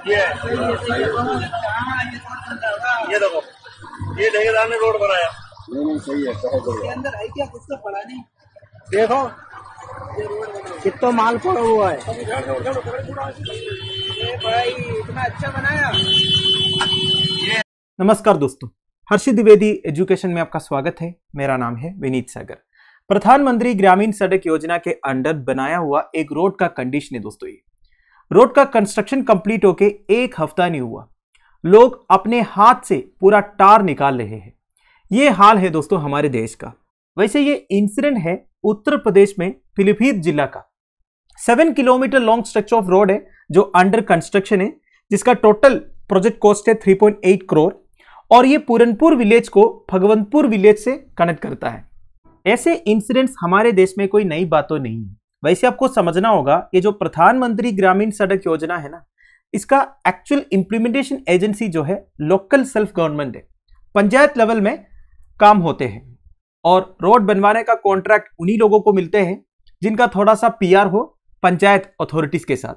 ये ये देखो, ये ठेकेदार ने रोड बनाया। नहीं सही है, इसके अंदर है क्या, कुछ तो पड़ा नहीं। देखो कितना माल पड़ा हुआ है। भाई इतना अच्छा बनाया। नमस्कार दोस्तों, हर्षित द्विवेदी एजुकेशन में आपका स्वागत है। मेरा नाम है विनीत सागर। प्रधानमंत्री ग्रामीण सड़क योजना के अंडर बनाया हुआ एक रोड का कंडीशन है दोस्तों। ये रोड का कंस्ट्रक्शन कंप्लीट होके एक हफ्ता नहीं हुआ, लोग अपने हाथ से पूरा टार निकाल रहे हैं। ये हाल है दोस्तों हमारे देश का। वैसे ये इंसिडेंट है उत्तर प्रदेश में पीलीभीत जिला का। 7 kilometre long stretch of road है जो अंडर कंस्ट्रक्शन है, जिसका टोटल प्रोजेक्ट कॉस्ट है 3.8 करोड़ और ये पूरनपुर विलेज को भगवंतपुर विलेज से कनेक्ट करता है। ऐसे इंसिडेंट्स हमारे देश में कोई नई बात तो नहीं है। वैसे आपको समझना होगा, ये जो प्रधानमंत्री ग्रामीण सड़क योजना है ना, इसका एक्चुअल इंप्लीमेंटेशन एजेंसी जो है लोकल सेल्फ गवर्नमेंट है। पंचायत लेवल में काम होते हैं और रोड बनवाने का कॉन्ट्रैक्ट उन्हीं लोगों को मिलते हैं जिनका थोड़ा सा पीआर हो पंचायत अथॉरिटीज के साथ।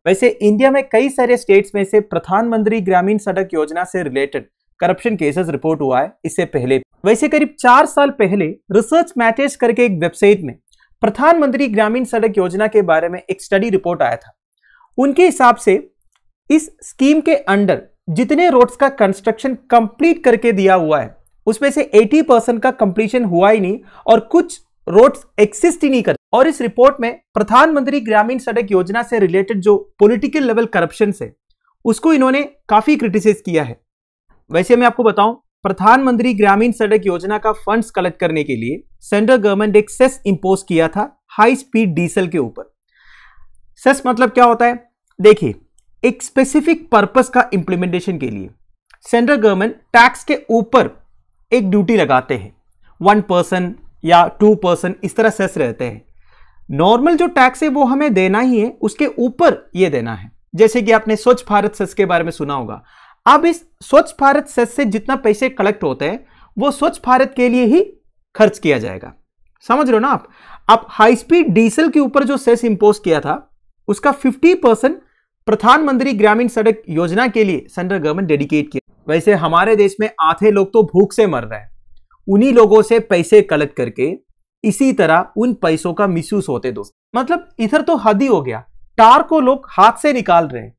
वैसे इंडिया में कई सारे स्टेट्स में से प्रधानमंत्री ग्रामीण सड़क योजना से रिलेटेड करप्शन केसेस रिपोर्ट हुआ है इससे पहले। वैसे करीब 4 साल पहले रिसर्च मैटर्स करके एक वेबसाइट में प्रधानमंत्री ग्रामीण सड़क योजना के बारे में एक स्टडी रिपोर्ट आया था। उनके हिसाब से इस स्कीम के अंडर जितने रोड्स का कंस्ट्रक्शन कंप्लीट करके दिया हुआ है उसमें से 80% का कंप्लीशन हुआ ही नहीं और कुछ रोड्स एक्सिस्ट ही नहीं करते। और इस रिपोर्ट में प्रधानमंत्री ग्रामीण सड़क योजना से रिलेटेड जो पॉलिटिकल लेवल करप्शन है उसको इन्होंने काफी क्रिटिसाइज किया है। वैसे मैं आपको बताऊं, प्रधानमंत्री ग्रामीण सड़क योजना का फंड्स कलेक्ट करने के लिए सेंट्रल गवर्नमेंट एक सेस इंपोज किया था हाई स्पीड डीजल के ऊपर। सेस मतलब क्या होता है, देखिए एक स्पेसिफिक पर्पस का इंप्लीमेंटेशन के लिए सेंट्रल गवर्नमेंट टैक्स के ऊपर एक ड्यूटी लगाते हैं। 1% या 2% इस तरह सेस रहते हैं। नॉर्मल जो टैक्स है वो हमें देना ही है, उसके ऊपर ये देना है। जैसे कि आपने स्वच्छ भारत सेस के बारे में सुना होगा। अब इस स्वच्छ भारत सेस से जितना पैसे कलेक्ट होते हैं वो स्वच्छ भारत के लिए ही खर्च किया जाएगा। समझ रहे हो ना आप। अब हाई स्पीड डीजल के ऊपर जो सेस इंपोज किया था उसका 50% प्रधानमंत्री ग्रामीण सड़क योजना के लिए सेंट्रल गवर्नमेंट डेडिकेट किया। वैसे हमारे देश में आधे लोग तो भूख से मर रहे हैं, उन्हीं लोगों से पैसे कलेक्ट करके इसी तरह उन पैसों का मिसयूज होते दोस्त। मतलब इधर तो हद ही हो गया, टार को लोग हाथ से निकाल रहे हैं।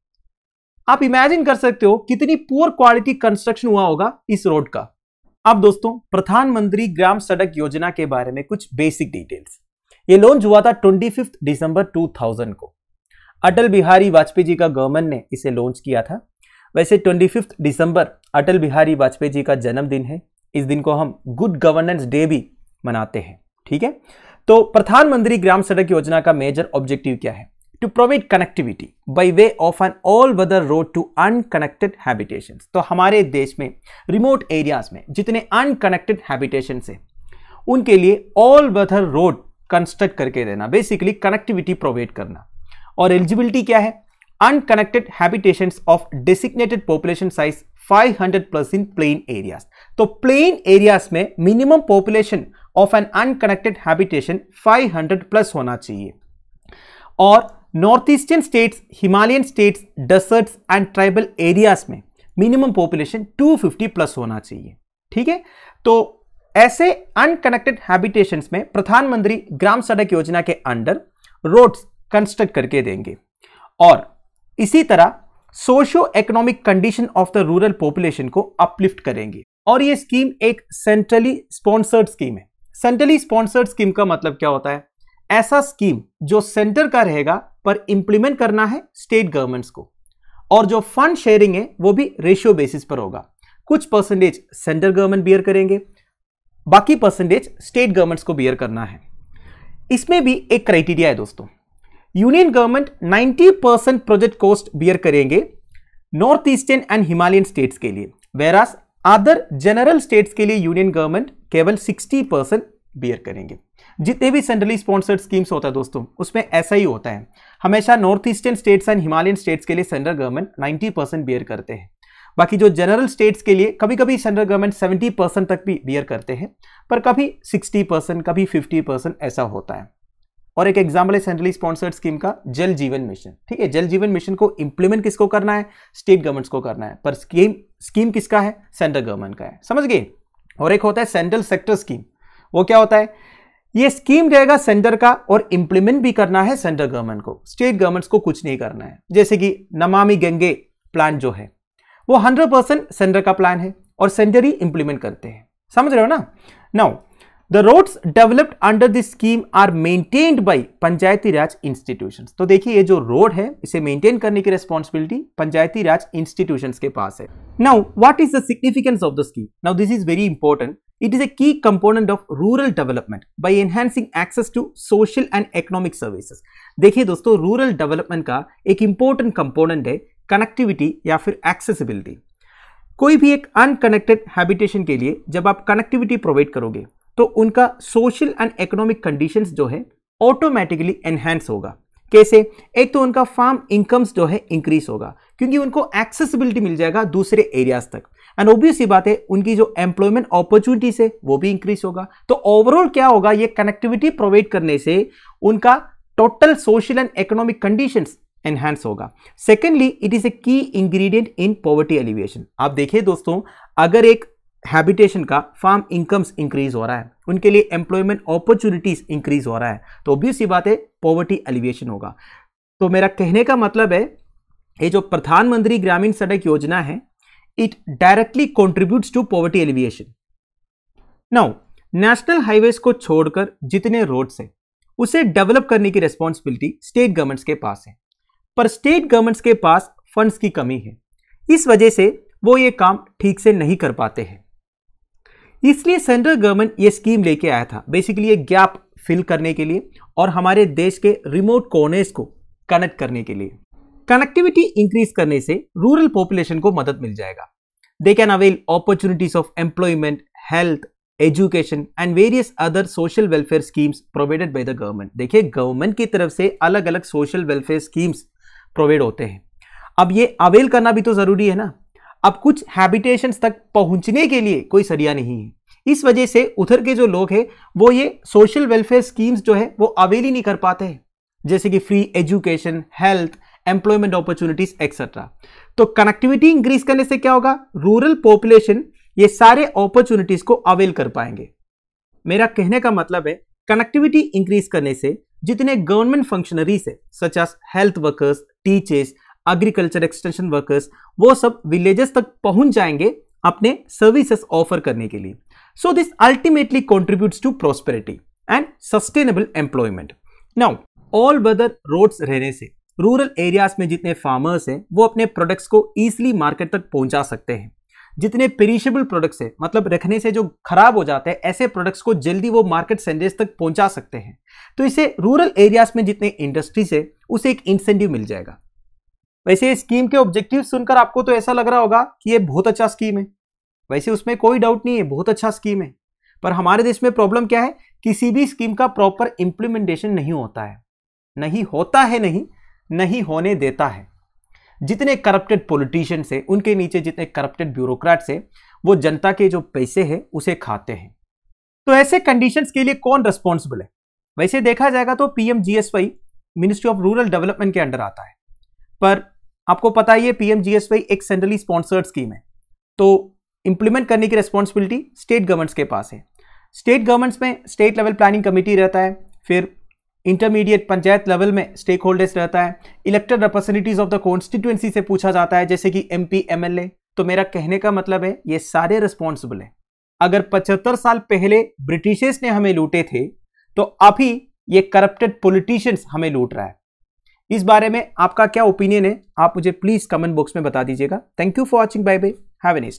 आप इमेजिन कर सकते हो कितनी पुअर क्वालिटी कंस्ट्रक्शन हुआ होगा इस रोड का। अब दोस्तों प्रधानमंत्री ग्राम सड़क योजना के बारे में कुछ बेसिक डिटेल्स। ये लॉन्च हुआ था 25 दिसंबर 2000 को। अटल बिहारी वाजपेयी जी का गवर्नमेंट ने इसे लॉन्च किया था। वैसे 25 दिसंबर अटल बिहारी वाजपेयी जी का जन्मदिन है। इस दिन को हम गुड गवर्नेंस डे भी मनाते हैं, ठीक है। तो प्रधानमंत्री ग्राम सड़क योजना का मेजर ऑब्जेक्टिव क्या है? To provide connectivity by way of an all weather road to unconnected habitations. तो हमारे देश में रिमोट एरियाज में जितने अनकनेक्टेड हैबिटेशंस है उनके लिए ऑल वेदर रोड कंस्ट्रक्ट करके देना, बेसिकली कनेक्टिविटी प्रोवाइड करना। और एलिजिबिलिटी क्या है? Unconnected habitations of designated population size 500+ in plain areas. तो प्लेन एरियाज में minimum population of an unconnected habitation 500+ होना चाहिए। और north eastern states, Himalayan states, deserts and tribal areas में मिनिमम पॉपुलेशन 250+ होना चाहिए, ठीक है। तो ऐसे अनकनेक्टेड हैबिटेशंस में प्रधानमंत्री ग्राम सड़क योजना के अंडर रोड्स कंस्ट्रक्ट करके देंगे। और इसी तरह socio economic condition of the rural population को अपलिफ्ट करेंगे। और ये स्कीम एक सेंट्रली स्पॉन्सर्ड स्कीम है। सेंट्रली स्पॉन्सर्ड स्कीम का मतलब क्या होता है? ऐसा स्कीम जो सेंटर का रहेगा पर इंप्लीमेंट करना है स्टेट गवर्नमेंट्स को, और जो फंड शेयरिंग है वो भी रेशियो बेसिस पर होगा। कुछ परसेंटेज सेंट्रल गवर्नमेंट बियर करेंगे, बाकी परसेंटेज स्टेट गवर्नमेंट्स को बियर करना है। इसमें भी एक क्राइटेरिया है दोस्तों। Union government 90% project cost bear करेंगे north eastern and Himalayan states के लिए, वेरास अदर जनरल स्टेट्स के लिए यूनियन गवर्नमेंट केवल 60% बियर करेंगे। जितने भी सेंट्रली स्पॉन्सर्ड स्कीम्स होता है दोस्तों उसमें ऐसा ही होता है। हमेशा north eastern states and Himalayan states के लिए सेंट्रल गवर्नमेंट 90% बियर करते हैं। बाकी जो जनरल स्टेट्स के लिए कभी कभी सेंट्रल गवर्नमेंट 70% तक भी बियर करते हैं, पर कभी 60%, कभी 50% ऐसा होता है। और एक एग्जाम्पल है सेंट्रली स्पॉन्सर्ड स्कीम का जल जीवन मिशन। ठीक है, जल जीवन मिशन को इंप्लीमेंट किसको करना है? स्टेट गवर्नमेंट्स को करना है, पर स्कीम किसका है? सेंट्रल गवर्नमेंट का है। समझ गए? और एक होता है सेंट्रल सेक्टर स्कीम। वो क्या होता है? ये स्कीम रहेगा सेंटर का और इंप्लीमेंट भी करना है सेंट्रल गवर्नमेंट को, स्टेट गवर्नमेंट्स को कुछ नहीं करना है। जैसे कि नमामि गंगे प्लान जो है वो 100% सेंटर का प्लान है और सेंटर ही इंप्लीमेंट करते हैं। समझ रहे हो ना? Now the roads developed under this scheme are maintained by Panchayati Raj institutions. तो देखिए ये जो रोड है इसे मेंटेन करने की रिस्पॉन्सिबिलिटी पंचायती राज इंस्टीट्यूशंस के पास है। Now what is the significance of the scheme? Now this is very important. It is a key component of rural development by enhancing access to social and economic services. देखिए दोस्तों, rural development का एक important component है connectivity या फिर accessibility. कोई भी एक अनकनेक्टेड हैबिटेशन के लिए जब आप कनेक्टिविटी प्रोवाइड करोगे तो उनका सोशल एंड इकोनॉमिक कंडीशंस जो है ऑटोमेटिकली एनहांस होगा। कैसे? एक तो उनका फार्म इनकम्स जो है इंक्रीज होगा क्योंकि उनको एक्सेसिबिलिटी मिल जाएगा दूसरे एरियाज तक, एंड ऑब्वियस सी बात है उनकी जो एम्प्लॉयमेंट अपॉर्चुनिटीज है वो भी इंक्रीज होगा। तो ओवरऑल क्या होगा? ये कनेक्टिविटी प्रोवाइड करने से उनका total social and economic conditions enhance होगा। सेकेंडली, इट इज ए की इंग्रेडिएंट इन पॉवर्टी एलिविएशन। आप देखिए दोस्तों, अगर एक हैबिटेशन का फार्म इनकम्स इंक्रीज हो रहा है, उनके लिए एम्प्लॉयमेंट अपॉर्चुनिटीज इंक्रीज हो रहा है, तो ऑब्वियस सी बात है पॉवर्टी एलिविएशन होगा। तो मेरा कहने का मतलब है ये जो प्रधानमंत्री ग्रामीण सड़क योजना है it directly contributes to poverty alleviation. Now, national highways को छोड़कर जितने रोड्स हैं उसे डेवलप करने की रिस्पॉन्सिबिलिटी स्टेट गवर्नमेंट्स के पास है, पर स्टेट गवर्नमेंट्स के पास फंड्स की कमी है। इस वजह से वो ये काम ठीक से नहीं कर पाते हैं। इसलिए सेंट्रल गवर्नमेंट ये स्कीम लेके आया था, बेसिकली ये गैप फिल करने के लिए और हमारे देश के रिमोट कॉर्नर्स को कनेक्ट करने के लिए। कनेक्टिविटी इंक्रीज करने से रूरल पॉपुलेशन को मदद मिल जाएगा। They can avail opportunities of employment, health, education and various other social welfare schemes provided by the government. देखिए गवर्नमेंट की तरफ से अलग अलग सोशल वेलफेयर स्कीम्स प्रोवाइड होते हैं। अब ये अवेल करना भी तो जरूरी है ना। अब कुछ हैबिटेशंस तक पहुंचने के लिए कोई सरिया नहीं है, इस वजह से उधर के जो लोग हैं वो ये सोशल वेलफेयर स्कीम्स जो है वो अवेल ही नहीं कर पाते हैं, जैसे कि free education, health, employment opportunities etcetera. तो कनेक्टिविटी इंक्रीज करने से क्या होगा? रूरल पॉपुलेशन ये सारे अपॉर्चुनिटीज को अवेल कर पाएंगे। मेरा कहने का मतलब है कनेक्टिविटी इंक्रीज करने से जितने गवर्नमेंट फंक्शनरीज है such as health workers, teachers, agriculture extension workers, वो सब विलेजेस तक पहुंच जाएंगे अपने सर्विसेज ऑफर करने के लिए। So this ultimately contributes to prosperity and sustainable employment. Now all weather roads रहने से रूरल एरियाज में जितने फार्मर्स हैं वो अपने प्रोडक्ट्स को इजीली मार्केट तक पहुंचा सकते हैं। जितने पेरिशेबल प्रोडक्ट्स हैं, मतलब रखने से जो खराब हो जाते हैं, ऐसे प्रोडक्ट्स को जल्दी वो मार्केट सेंटर्स तक पहुंचा सकते हैं। तो इससे रूरल एरियाज में जितने इंडस्ट्रीज है उसे एक इंसेंटिव मिल जाएगा। वैसे इस स्कीम के ऑब्जेक्टिव सुनकर आपको तो ऐसा लग रहा होगा कि ये बहुत अच्छा स्कीम है। वैसे उसमें कोई डाउट नहीं है, बहुत अच्छा स्कीम है, पर हमारे देश में प्रॉब्लम क्या है? किसी भी स्कीम का प्रॉपर इंप्लीमेंटेशन नहीं होता है, नहीं होने देता है। जितने करप्टेड पॉलिटिशियंस हैं, उनके नीचे जितने करप्टेड ब्यूरोक्रेट्स हैं, वो जनता के जो पैसे हैं उसे खाते हैं। तो ऐसे कंडीशंस के लिए कौन रिस्पॉन्सिबल है? वैसे देखा जाएगा तो PMGSY ministry of rural development के अंडर आता है, पर आपको पता ही है पीएमजीएसवाई एक सेंट्रली स्पॉन्सर्ड स्कीम है, तो इंप्लीमेंट करने की रिस्पॉन्सिबिलिटी स्टेट गवर्नमेंट्स के पास है। स्टेट गवर्नमेंट्स में स्टेट लेवल प्लानिंग कमेटी रहता है, फिर इंटरमीडिएट पंचायत लेवल में स्टेक होल्डर्स रहता है, elected representatives of the constituency से पूछा जाता है, जैसे कि एमपी, एमएलए। तो मेरा कहने का मतलब है ये सारे रिस्पॉन्सिबल है। अगर 75 साल पहले ब्रिटिशर्स ने हमें लूटे थे, तो अभी ये करप्टेड पॉलिटिशियंस हमें लूट रहा है। इस बारे में आपका क्या ओपिनियन है? आप मुझे प्लीज कमेंट बॉक्स में बता दीजिएगा। Thank you for watching, bye bye, have a nice day.